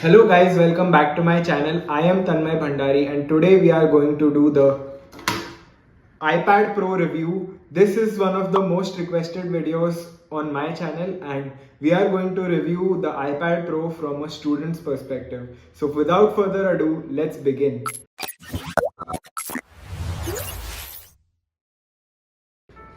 Hello guys, welcome back to my channel. I am Tanmay Bhandari and today we are going to do the iPad Pro review. This is one of the most requested videos on my channel and we are going to review the iPad Pro from a student's perspective. So without further ado, let's begin.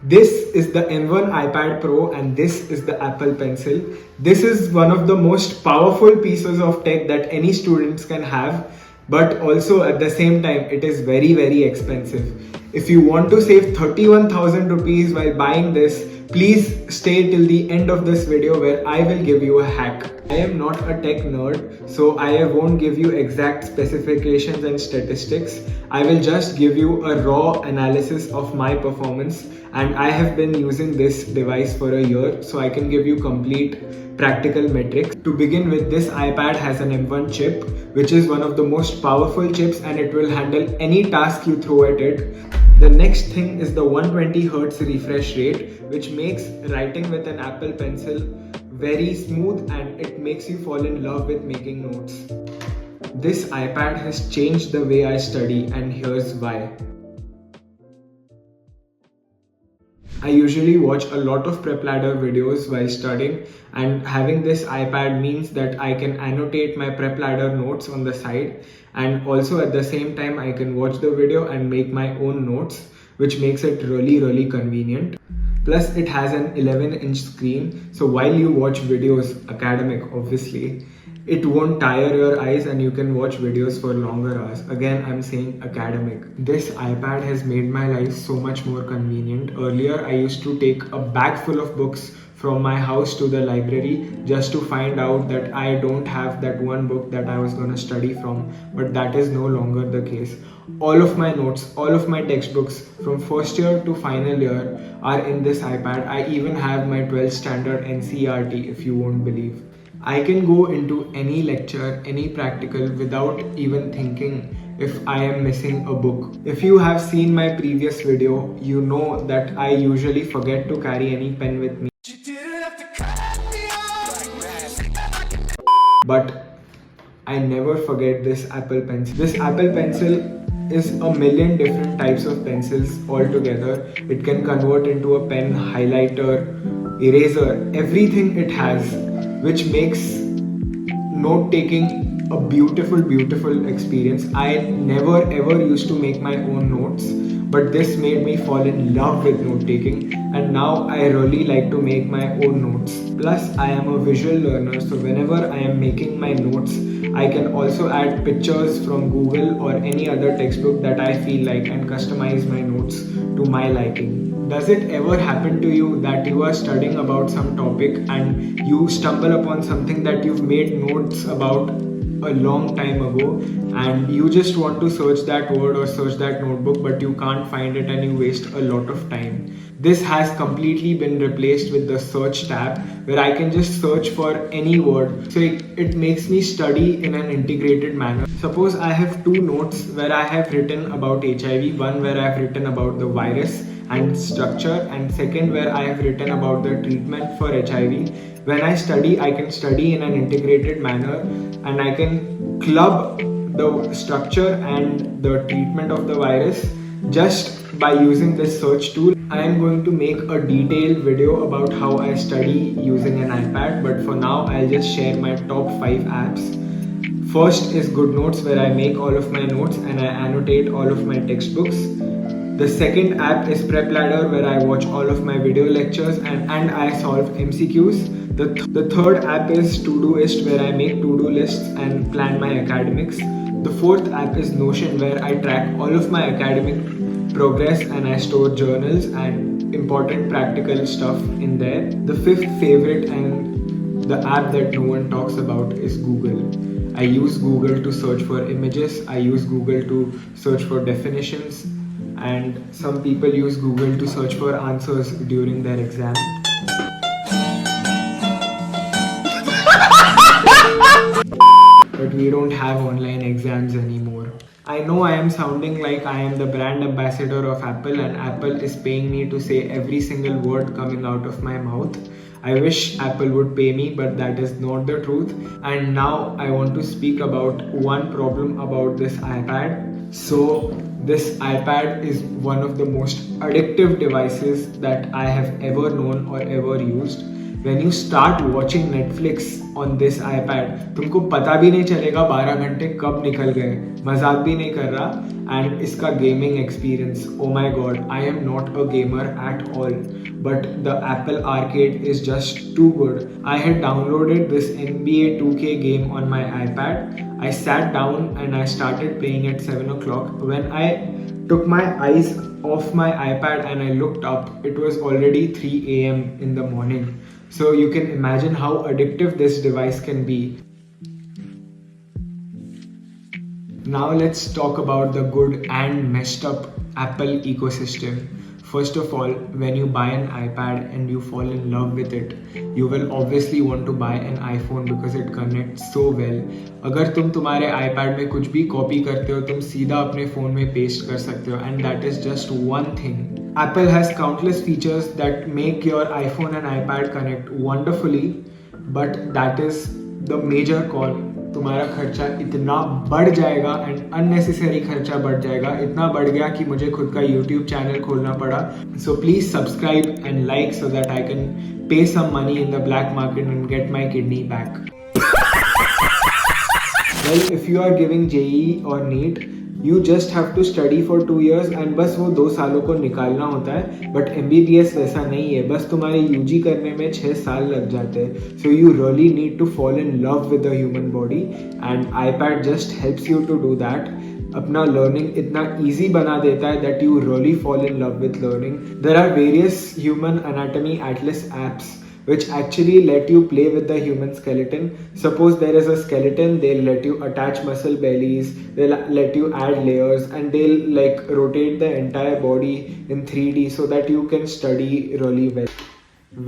This is the M1 iPad Pro and this is the Apple Pencil. This is one of the most powerful pieces of tech that any students can have, but also at the same time it is very expensive. If you want to save 31,000 rupees while buying this, please stay till the end of this video where I will give you a hack. I am not a tech nerd, so I won't give you exact specifications and statistics. I will just give you a raw analysis of my performance, and I have been using this device for a year, so I can give you complete practical metrics. To begin with, this iPad has an M1 chip, which is one of the most powerful chips and it will handle any task you throw at it. The next thing is the 120Hz refresh rate, which makes writing with an Apple Pencil very smooth and it makes you fall in love with making notes. This iPad has changed the way I study, and here's why. I usually watch a lot of prep ladder videos while studying, and having this iPad means that I can annotate my prep ladder notes on the side, and also at the same time I can watch the video and make my own notes, which makes it really convenient. Plus it has an 11-inch screen, so while you watch videos, academic obviously, it won't tire your eyes and you can watch videos for longer hours. Again, I'm saying academic. This iPad has made my life so much more convenient. Earlier, I used to take a bag full of books from my house to the library just to find out that I don't have that one book that I was going to study from, but that is no longer the case. All of my notes, all of my textbooks from first year to final year are in this iPad. I even have my 12th standard NCERT, if you won't believe. I can go into any lecture, any practical without even thinking if I am missing a book. If you have seen my previous video, you know that I usually forget to carry any pen with me. But I never forget this Apple Pencil. This Apple Pencil is a million different types of pencils all together. It can convert into a pen, highlighter, eraser, everything it has, which makes note-taking a beautiful experience. I never ever used to make my own notes, but this made me fall in love with note-taking, and now I really like to make my own notes. Plus, I am a visual learner, so whenever I am making my notes, I can also add pictures from Google or any other textbook that I feel like and customize my notes to my liking. Does it ever happen to you that you are studying about some topic and you stumble upon something that you've made notes about a long time ago and you just want to search that word or search that notebook, but you can't find it and you waste a lot of time? This has completely been replaced with the search tab, where I can just search for any word. So it makes me study in an integrated manner. Suppose I have two notes where I have written about HIV, one where I have written about the virus and structure, and second where I have written about the treatment for HIV. When I study, I can study in an integrated manner and I can club the structure and the treatment of the virus just by using this search tool. I am going to make a detailed video about how I study using an iPad, but for now I'll just share my top 5 apps. First is GoodNotes, where I make all of my notes and I annotate all of my textbooks. The second app is Prep Ladder, where I watch all of my video lectures and I solve MCQs. The third app is Todoist, where I make to-do lists and plan my academics. The fourth app is Notion, where I track all of my academic progress and I store journals and important practical stuff in there. The fifth favorite and the app that no one talks about is Google. I use Google to search for images, I use Google to search for definitions, and some people use Google to search for answers during their exam. But we don't have online exams anymore. I know I am sounding like I am the brand ambassador of Apple and Apple is paying me to say every single word coming out of my mouth. I wish Apple would pay me, but that is not the truth. And now I want to speak about one problem about this iPad. So this iPad is one of the most addictive devices that I have ever known or ever used. When you start watching Netflix on this iPad, तुमको पता भी नहीं चलेगा 12 घंटे कब निकल गए, मजाक भी नहीं कर रहा. एंड इसका gaming experience, oh my god, I am not a gamer at all, but the Apple Arcade is just too good. I had downloaded this NBA 2K game on my iPad. I sat down and I started playing at 7 o'clock. When I took my eyes off my iPad and I looked up, it was already 3 a.m. in the morning. So you can imagine how addictive this device can be. Now let's talk about the good and messed up Apple ecosystem. First of all, when you buy an iPad and you fall in love with it, you will obviously want to buy an iPhone because it connects so well. अगर तुम तुम्हारे iPad में कुछ भी copy करते हो, तुम सीधा अपने फ़ोन में पेस्ट कर सकते हो, and that is just one thing. Apple has countless features that make your iPhone and iPad connect wonderfully, but that is the major con. तुम्हारा खर्चा इतना बढ़ जाएगा एंड अननेसेसरी खर्चा बढ़ जाएगा, इतना बढ़ गया कि मुझे खुद का YouTube चैनल खोलना पड़ा. So please subscribe and like so that I can pay some money in the black market and get my kidney back. Well, if you are giving JEE or NEET, you just have to study for 2 years and बस वो 2 सालों को निकालना होता है. But MBBS वैसा नहीं है, बस तुम्हारे UG करने में 6 साल लग जाते हैं. So you really need to fall in love with the human body and iPad just helps you to do that. अपना learning इतना easy बना देता है that you really fall in love with learning. There are various human anatomy atlas apps which actually let you play with the human skeleton. Suppose there is a skeleton, they'll let you attach muscle bellies, they'll let you add layers, and they'll like rotate the entire body in 3D so that you can study really well.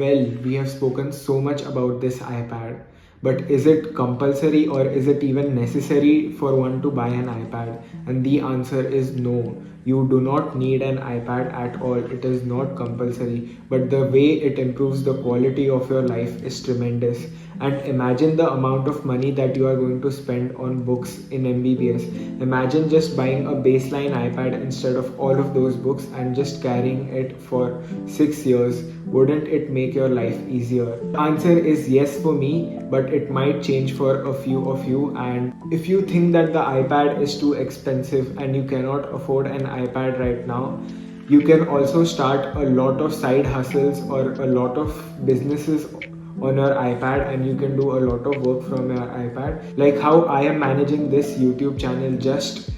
Well, we have spoken so much about this iPad, but is it compulsory or is it even necessary for one to buy an iPad? And the answer is no. You do not need an iPad at all. It is not compulsory, but the way it improves the quality of your life is tremendous. And imagine the amount of money that you are going to spend on books in MBBS. Imagine just buying a baseline iPad instead of all of those books and just carrying it for 6 years. Wouldn't it make your life easier? The answer is yes for me, but it might change for a few of you. And if you think that the iPad is too expensive and you cannot afford an iPad right now, you can also start a lot of side hustles or a lot of businesses on your iPad, and you can do a lot of work from your iPad, like how I am managing this YouTube channel just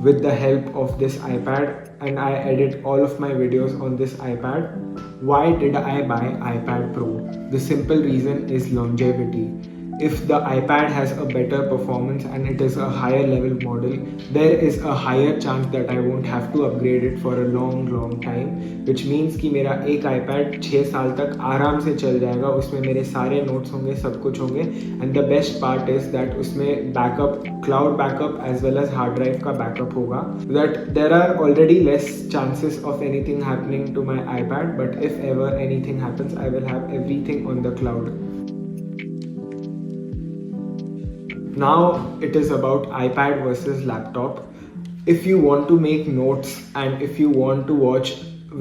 with the help of this iPad, and I edit all of my videos on this iPad. Why did I buy iPad Pro? The simple reason is longevity. If the iPad has a better performance and it is a higher level model, there is a higher chance that I won't have to upgrade it for a long time, which means कि मेरा एक iPad 6 साल तक आराम से चल जाएगा. उसमें मेरे सारे नोट्स होंगे, सब कुछ होंगे, and the best part is that उसमें backup, cloud backup as well as hard drive का बैकअप होगा, so that there are already less chances of anything happening to my iPad, but if ever anything happens, I will have everything on the cloud. Now it is about iPad versus laptop. If you want to make notes and if you want to watch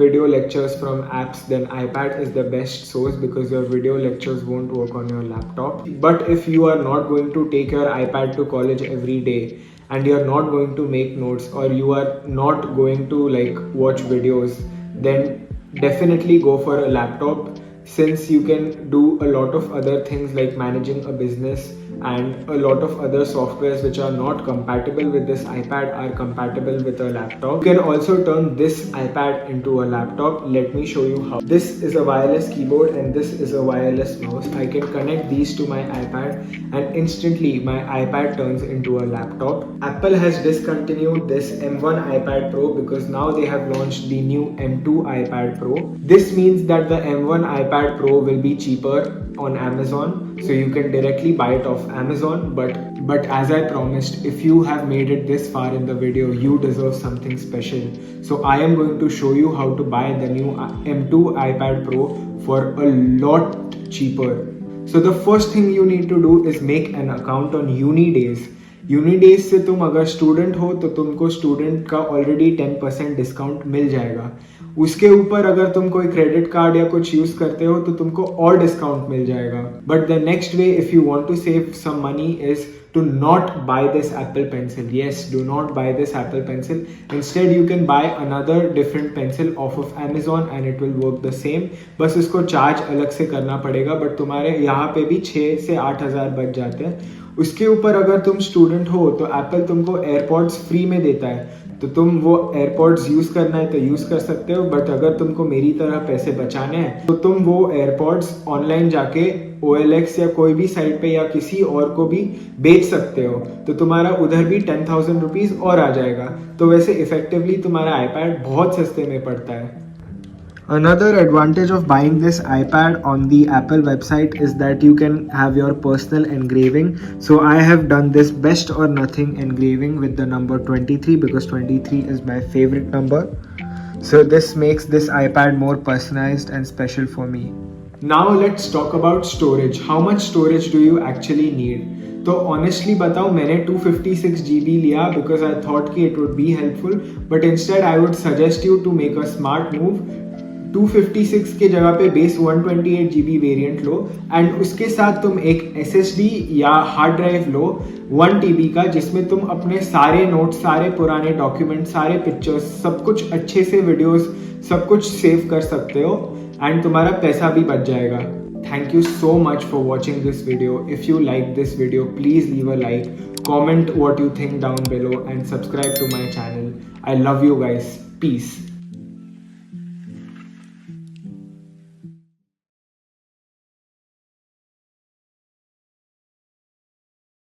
video lectures from apps, then iPad is the best source because your video lectures won't work on your laptop. But if you are not going to take your iPad to college every day and you are not going to make notes, or you are not going to like watch videos, then definitely go for a laptop, since you can do a lot of other things like managing a business, and a lot of other softwares which are not compatible with this iPad are compatible with a laptop. You can also turn this iPad into a laptop. Let me show you how. This is a wireless keyboard and this is a wireless mouse. I can connect these to my iPad and instantly my iPad turns into a laptop. Apple has discontinued this M1 iPad Pro because now they have launched the new M2 iPad Pro. This means that the M1 iPad Pro will be cheaper on Amazon, so you can directly buy it off Amazon. But as I promised, if you have made it this far in the video, you deserve something special. So I am going to show you how to buy the new M2 iPad Pro for a lot cheaper. So the first thing you need to do is make an account on UniDays. UniDays से तुम अगर student हो तो तुमको student का already 10% discount मिल जाएगा. उसके ऊपर अगर तुम कोई क्रेडिट कार्ड या कुछ यूज करते हो तो तुमको और डिस्काउंट मिल जाएगा. But the next way if you want to save some money is to not buy this Apple pencil. Yes, do not buy this Apple pencil. Instead you can buy another different pencil off of Amazon and it will work the same. बस इसको charge अलग से करना पड़ेगा, but तुम्हारे यहाँ पे भी 6 से 8 हज़ार बच जाते हैं. उसके ऊपर अगर तुम स्टूडेंट हो तो एप्पल तुमको एयरपॉड्स फ्री में देता है, तो तुम वो एयरपॉड्स यूज़ करना है तो यूज़ कर सकते हो. बट अगर तुमको मेरी तरह पैसे बचाने हैं तो तुम वो एयरपॉड्स ऑनलाइन जाके OLX या कोई भी साइट पे या किसी और को भी बेच सकते हो, तो तुम्हारा उधर भी 10,000 रुपीज़ और आ जाएगा. तो वैसे इफेक्टिवली तुम्हारा iPad बहुत सस्ते में पड़ता है. Another advantage of buying this iPad on the Apple website is that you can have your personal engraving. So I have done this best or nothing engraving with the number 23 because 23 is my favorite number. So this makes this iPad more personalized and special for me. Now let's talk about storage. How much storage do you actually need? तो honestly बताओ, मैंने 256 GB लिया because I thought कि it would be helpful, but instead I would suggest you to make a smart move. 256 के जगह पे base 128 GB variant लो and उसके साथ तुम एक SSD या हार्ड ड्राइव लो 1 TB का, जिसमें तुम अपने सारे नोट्स, सारे पुराने डॉक्यूमेंट, सारे पिक्चर्स, सब कुछ अच्छे से वीडियोस, सब कुछ सेव कर सकते हो एंड तुम्हारा पैसा भी बच जाएगा. Thank you so much for watching this video. If you like this video, please leave a like, comment what you think down below and subscribe to my channel. I love you guys. Peace.